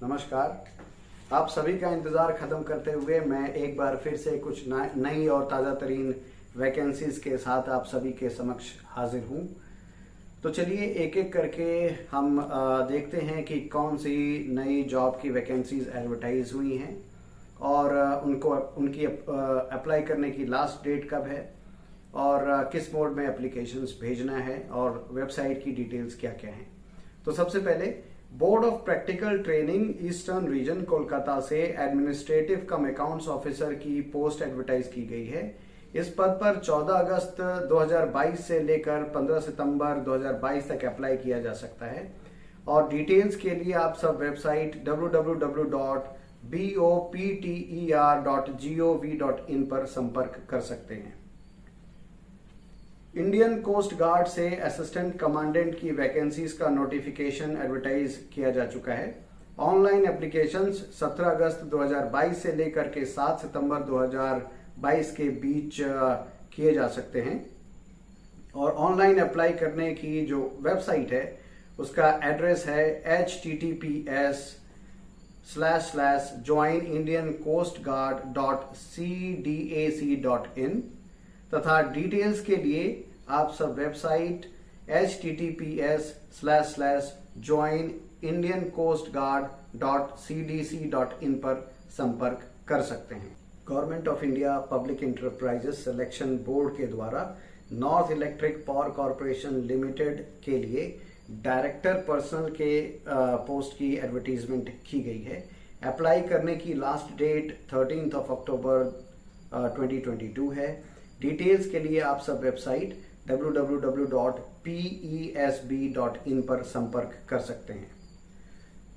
नमस्कार। आप सभी का इंतज़ार ख़त्म करते हुए मैं एक बार फिर से कुछ नई और ताज़ा तरीन वैकेंसीज के साथ आप सभी के समक्ष हाजिर हूँ। तो चलिए एक एक करके हम देखते हैं कि कौन सी नई जॉब की वैकेंसीज एडवर्टाइज हुई हैं और उनकी अप्लाई करने की लास्ट डेट कब है और किस मोड में एप्लीकेशंस भेजना है और वेबसाइट की डिटेल्स क्या क्या हैं। तो सबसे पहले board of practical training eastern region Kolkata से एडमिनिस्ट्रेटिव कम अकाउंट्स ऑफिसर की पोस्ट एडवर्टाइज की गई है। इस पद पर 14 अगस्त 2022 से लेकर 15 सितंबर 2022 तक अप्लाई किया जा सकता है और डिटेल्स के लिए आप सब वेबसाइट www.bopter.gov.in पर संपर्क कर सकते हैं। इंडियन कोस्ट गार्ड से असिस्टेंट कमांडेंट की वैकेंसीज का नोटिफिकेशन एडवर्टाइज किया जा चुका है। ऑनलाइन एप्लीकेशंस 17 अगस्त 2022 से लेकर के 7 सितंबर 2022 के बीच किए जा सकते हैं और ऑनलाइन अप्लाई करने की जो वेबसाइट है उसका एड्रेस है https://joinindiancoastguard.cdac.in तथा डिटेल्स के लिए आप सब वेबसाइट https://joinindiancoastguard.cdc.in पर संपर्क कर सकते हैं। Government of India public enterprises selection board के द्वारा north electric power corporation limited के लिए डायरेक्टर पर्सनल के पोस्ट की एडवर्टीजमेंट की गई है। अप्लाई करने की लास्ट डेट 13 अक्टूबर 2022 है। डिटेल्स के लिए आप सब वेबसाइट www.pesb.in पर संपर्क कर सकते हैं।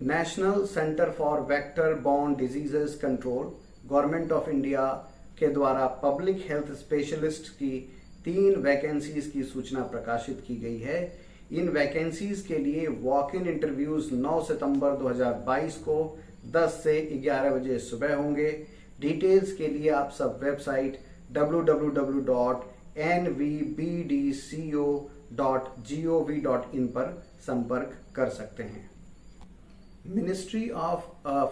National centre for vector borne diseases control government of India के द्वारा पब्लिक हेल्थ स्पेशलिस्ट की 3 वैकेंसीज की सूचना प्रकाशित की गई है। इन वैकेंसीज के लिए वॉक इन इंटरव्यूज 9 सितंबर 2022 को 10 से 11 बजे सुबह होंगे। डिटेल्स के लिए आप सब वेबसाइट www.nvbdco.gov.in पर संपर्क कर सकते हैं। Ministry of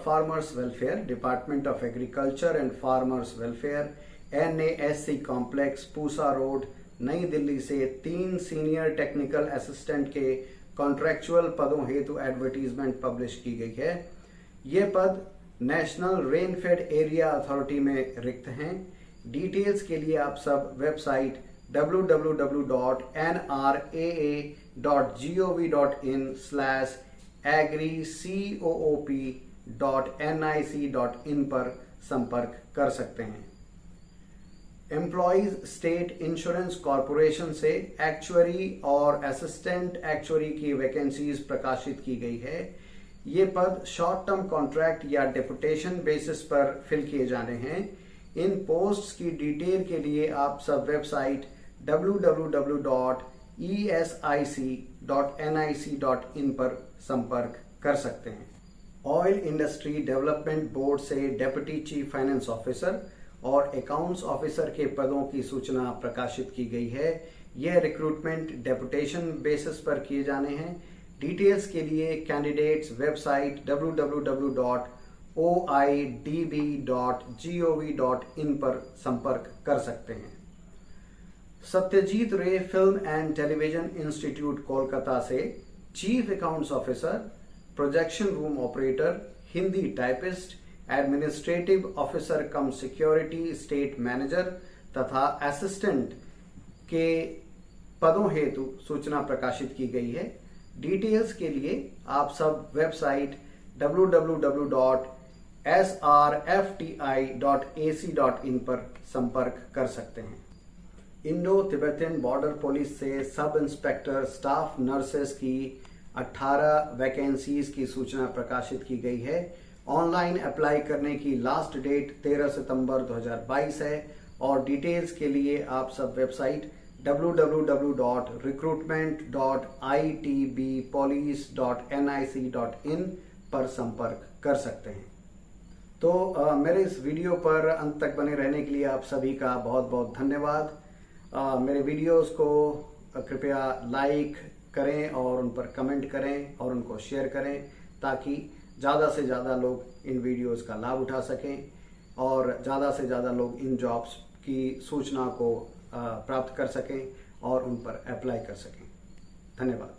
farmers welfare, department of agriculture and farmers welfare, NASC complex, Pusa road, नई दिल्ली से 3 सीनियर टेक्निकल असिस्टेंट के कॉन्ट्रैक्चुअल पदों हेतु एडवर्टीजमेंट पब्लिश की गई है। ये पद नेशनल रेनफेड एरिया अथॉरिटी में रिक्त हैं। डिटेल्स के लिए आप सब वेबसाइट www.nraa.gov.in/agricoop.nic.in पर संपर्क कर सकते हैं। एम्प्लॉइज स्टेट इंश्योरेंस कॉरपोरेशन से एक्चुअरी और असिस्टेंट एक्चुअरी की वैकेंसीज प्रकाशित की गई है। ये पद शॉर्ट टर्म कॉन्ट्रैक्ट या डेपुटेशन बेसिस पर फिल किए जाने हैं। इन पोस्ट्स की डिटेल के लिए आप सब वेबसाइट www.esic.nic.in पर संपर्क कर सकते हैं। ऑयल इंडस्ट्री डेवलपमेंट बोर्ड से डेप्यूटी चीफ फाइनेंस ऑफिसर और अकाउंट्स ऑफिसर के पदों की सूचना प्रकाशित की गई है। यह रिक्रूटमेंट डेपुटेशन बेसिस पर किए जाने हैं। डिटेल्स के लिए कैंडिडेट्स वेबसाइट www.oidb.gov.in पर संपर्क कर सकते हैं। Satyajit Ray film and television institute Kolkata से chief accounts officer, projection room operator, Hindi typist, administrative officer cum security state manager तथा असिस्टेंट के पदों हेतु सूचना प्रकाशित की गई है। डिटेल्स के लिए आप सब वेबसाइट www.srfti.ac.in पर संपर्क कर सकते हैं। इंडो तिब्बतन बॉर्डर पुलिस से सब इंस्पेक्टर स्टाफ नर्सेस की 18 वैकेंसीज की सूचना प्रकाशित की गई है। ऑनलाइन अप्लाई करने की लास्ट डेट 13 सितंबर 2022 है और डिटेल्स के लिए आप सब वेबसाइट www.recruitment.itbpolice.nic.in पर संपर्क कर सकते हैं। तो मेरे इस वीडियो पर अंत तक बने रहने के लिए आप सभी का बहुत बहुत धन्यवाद। मेरे वीडियोस को कृपया लाइक करें और उन पर कमेंट करें और उनको शेयर करें ताकि ज़्यादा से ज़्यादा लोग इन वीडियोस का लाभ उठा सकें और ज़्यादा से ज़्यादा लोग इन जॉब्स की सूचना को प्राप्त कर सकें और उन पर अप्लाई कर सकें। धन्यवाद।